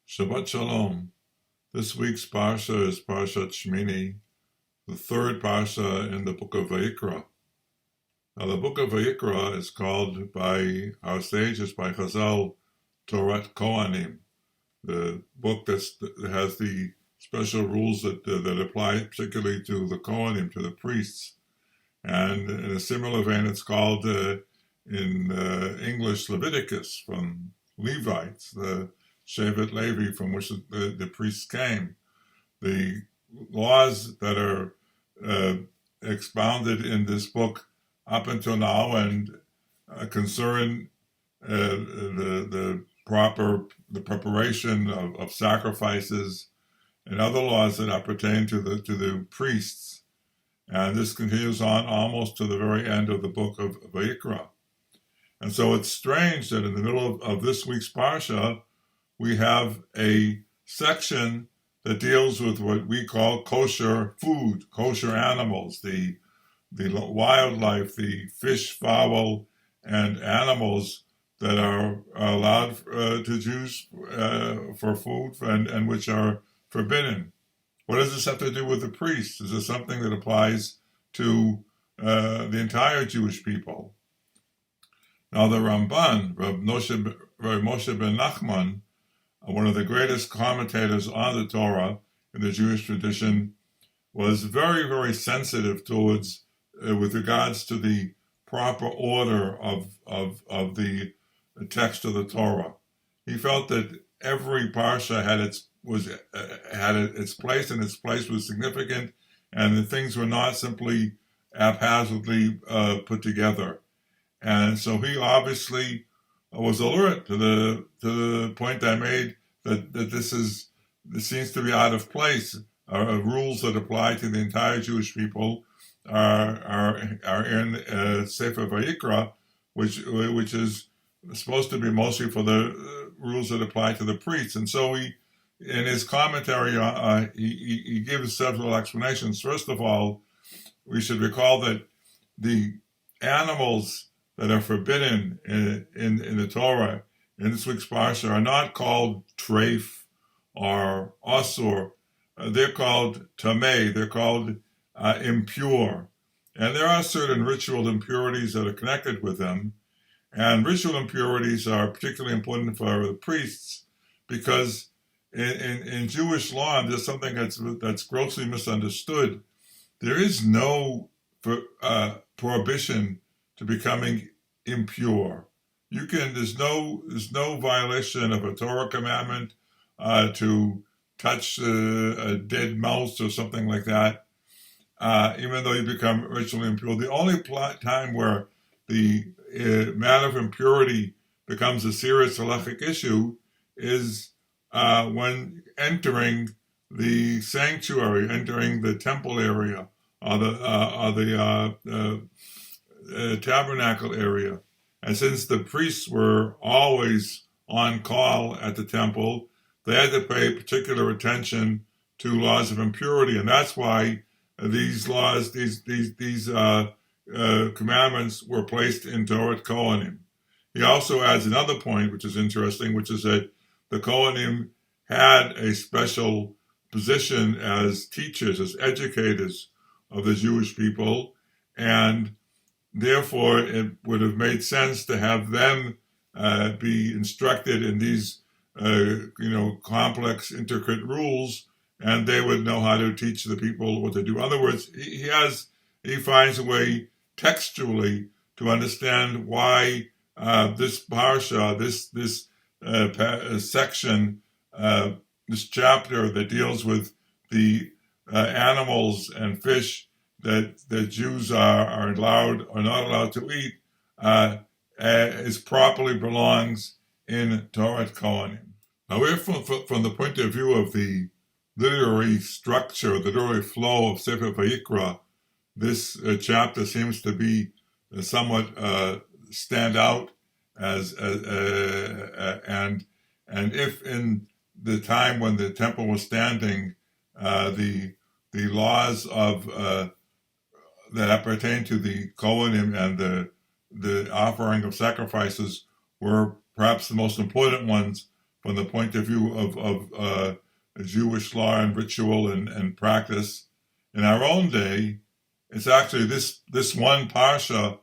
Shabbat Shalom. This week's Parsha is Parshat Shmini, the third Parsha in the book of va-Yiqra. Now, the book of va-Yiqra is called by our sages, by Chazal, Tora Kohanim, the book that has the special rules that apply particularly to the Kohanim, to the priests. And in a similar vein, it's called in English Leviticus, from Levites, the Shevet Levi, from which the priests came. The laws that are expounded in this book up until now and concern the preparation of sacrifices and other laws that appertain to the priests. And this continues on almost to the very end of the book of va-Yiqra. And so it's strange that in the middle of this week's Parsha, we have a section that deals with what we call kosher food, kosher animals, the wildlife, the fish, fowl, and animals that are allowed to Jews for food and which are forbidden. What does this have to do with the priests? Is this something that applies to the entire Jewish people? Now, the Ramban, Rav Moshe ben Nachman, one of the greatest commentators on the Torah in the Jewish tradition, was very, very sensitive towards, with regards to the proper order of the text of the Torah. He felt that every parsha had its place, and its place was significant, and the things were not simply haphazardly put together. And so he obviously was alert to the point I made that this seems to be out of place. Rules that apply to the entire Jewish people are in Sefer va-Yiqra, which is supposed to be mostly for the rules that apply to the priests. And so he, in his commentary, he gives several explanations. First of all, we should recall that the animals that are forbidden in the Torah in this week's parsha are not called treif or asur. They're called tamei. They're called impure. And there are certain ritual impurities that are connected with them. And ritual impurities are particularly important for the priests because in Jewish law, and there's something that's grossly misunderstood, there is no prohibition to becoming impure. There's no violation of a Torah commandment to touch a dead mouse or something like that, even though you become ritually impure. The only time where the matter of impurity becomes a serious halachic issue is when entering the sanctuary, entering the temple area or the tabernacle area. And since the priests were always on call at the temple, they had to pay particular attention to laws of impurity, and that's why these laws, these commandments, were placed in Tora Kohanim. He also adds another point, which is interesting, which is that the Kohanim had a special position as teachers, as educators of the Jewish people, and therefore it would have made sense to have them be instructed in these complex, intricate rules, and they would know how to teach the people what to do. In other words, he finds a way textually to understand why this parsha, this section, this chapter that deals with the animals and fish that the Jews are allowed or not allowed to eat, properly belongs in Tora Kohanim. Now, if from the point of view of the literary structure, the literary flow of Sefer va-Yiqra, this chapter seems to be somewhat stand out as and if in the time when the temple was standing, the laws of that pertain to the Kohanim and the offering of sacrifices were perhaps the most important ones, from the point of view of Jewish law and ritual and practice. In our own day, it's actually this one parsha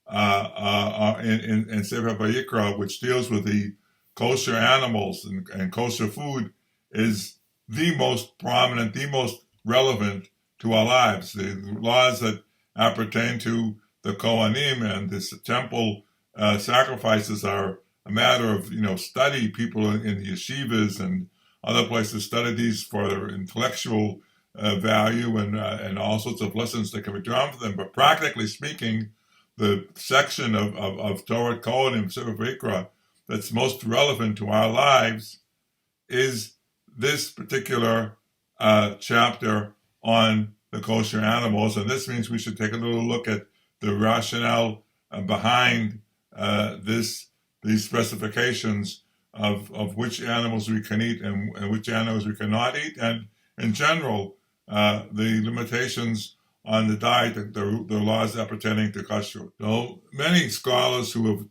in Sefer va-Yiqra, which deals with the kosher animals and kosher food, is the most prominent, the most relevant to our lives. The laws that appertain to the Kohanim and this temple sacrifices are a matter of study. People in the yeshivas and other places study these for their intellectual value and all sorts of lessons that can be drawn from them. But practically speaking, the section of Tora Kohanim, Sefer va-Yiqra, that's most relevant to our lives is this particular chapter on the kosher animals. And this means we should take a little look at the rationale behind these specifications of which animals we can eat and which animals we cannot eat, and in general, the limitations on the diet, the laws appertaining to kashrut. So many scholars who have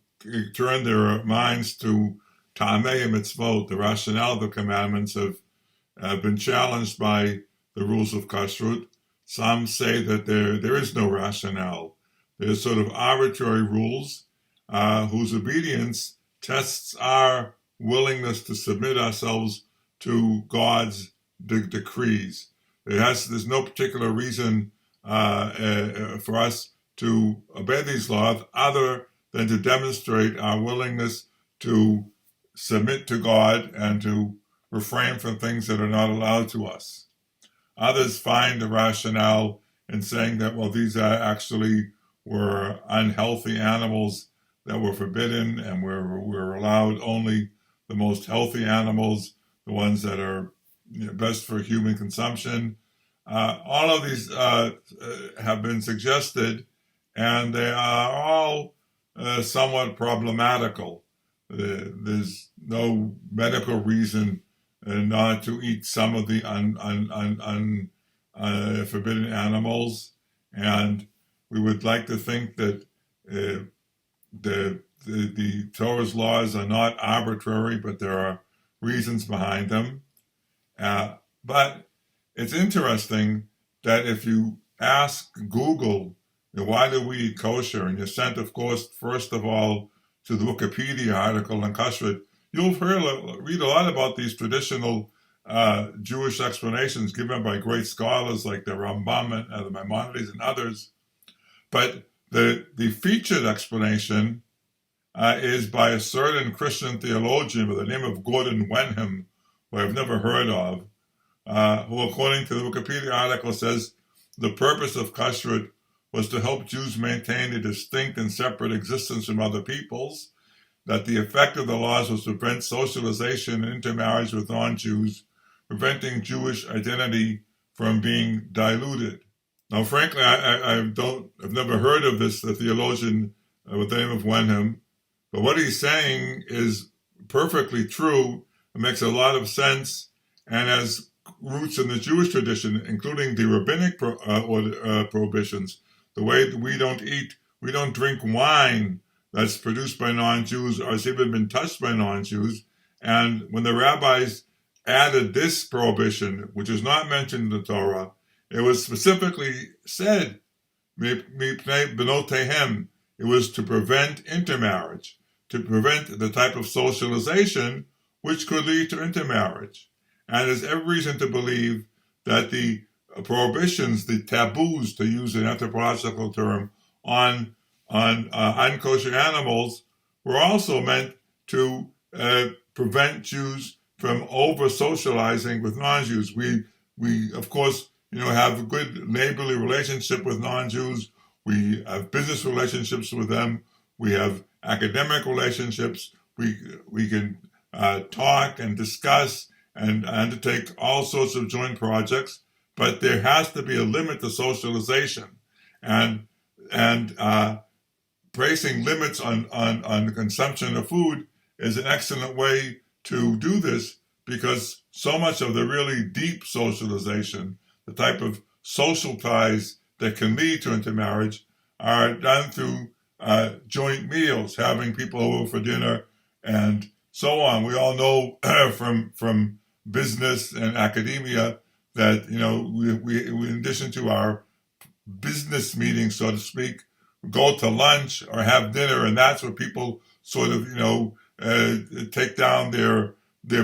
turned their minds to ta'amei mitzvot, the rationale of the commandments, have been challenged by the rules of kashrut. Some say that there is no rationale. There's sort of arbitrary rules whose obedience tests our willingness to submit ourselves to God's decrees. There's no particular reason for us to obey these laws other than to demonstrate our willingness to submit to God and to refrain from things that are not allowed to us. Others find the rationale in saying that, well, these actually were unhealthy animals that were forbidden, and we're allowed only the most healthy animals, the ones that are best for human consumption. All of these have been suggested, and they are all somewhat problematical. There's no medical reason not to eat some of the forbidden animals, and we would like to think that the Torah's laws are not arbitrary, but there are reasons behind them. But it's interesting that if you ask Google, why do we eat kosher, and you're sent, of course, first of all, to the Wikipedia article on kashrut, you'll read a lot about these traditional Jewish explanations given by great scholars like the Rambam and the Maimonides and others. But the featured explanation is by a certain Christian theologian by the name of Gordon Wenham, who I've never heard of, who, according to the Wikipedia article, says the purpose of kashrut was to help Jews maintain a distinct and separate existence from other peoples, that the effect of the laws was to prevent socialization and intermarriage with non-Jews, preventing Jewish identity from being diluted. Now, frankly, I've never heard of the theologian with the name of Wenham, but what he's saying is perfectly true. It makes a lot of sense, and has roots in the Jewish tradition, including the rabbinic prohibitions. The way that we don't drink wine that's produced by non-Jews or has even been touched by non-Jews. And when the rabbis added this prohibition, which is not mentioned in the Torah, it was specifically said, it was to prevent intermarriage, to prevent the type of socialization which could lead to intermarriage. And there's every reason to believe that the prohibitions, the taboos, to use an anthropological term, on unkosher animals were also meant to prevent Jews from over-socializing with non-Jews. We of course, have a good neighborly relationship with non-Jews. We have business relationships with them. We have academic relationships. We can talk and discuss and undertake all sorts of joint projects, but there has to be a limit to socialization, and placing limits on the consumption of food is an excellent way to do this, because so much of the really deep socialization, the type of social ties that can lead to intermarriage, are done through joint meals, having people over for dinner and so on. We all know from business and academia that, we in addition to our business meetings, so to speak, go to lunch or have dinner, and that's where people sort of, take down their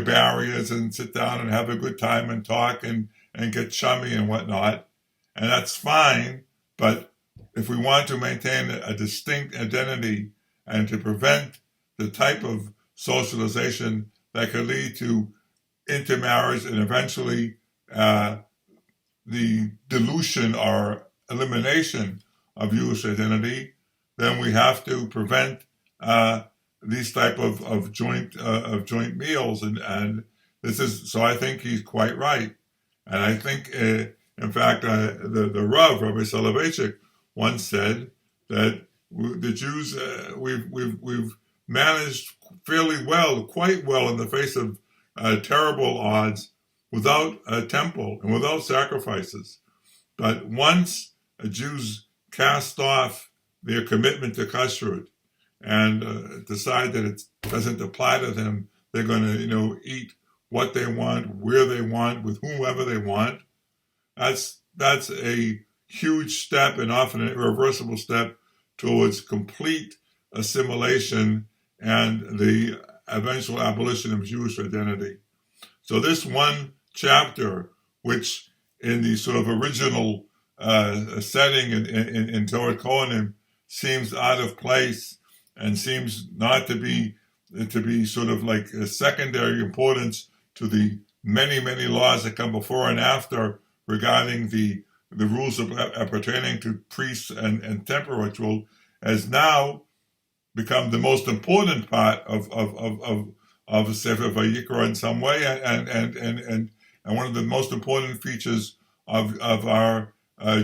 barriers and sit down and have a good time and talk and get chummy and whatnot. And that's fine, but if we want to maintain a distinct identity and to prevent the type of socialization that could lead to intermarriage and eventually the dilution or elimination of Jewish identity, then we have to prevent these type of joint meals, and this is, so I think he's quite right, and I think in fact the Rav, Rabbi Soloveitchik, once said that the Jews we've managed fairly well, quite well, in the face of terrible odds, without a temple and without sacrifices. But once Jews cast off their commitment to kashrut and decide that it doesn't apply to them, they're going to eat what they want, where they want, with whomever they want. That's a huge step, and often an irreversible step, towards complete assimilation and the eventual abolition of Jewish identity. So this one chapter, which in the sort of original setting in Tora Kohanim seems out of place and seems not to be sort of like a secondary importance to the many laws that come before and after regarding the rules pertaining to priests and temple ritual, has now become the most important part of Sefer va-Yiqra in some way, and one of the most important features of our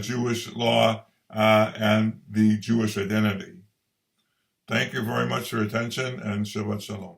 Jewish law and the Jewish identity. Thank you very much for your attention, and Shabbat Shalom.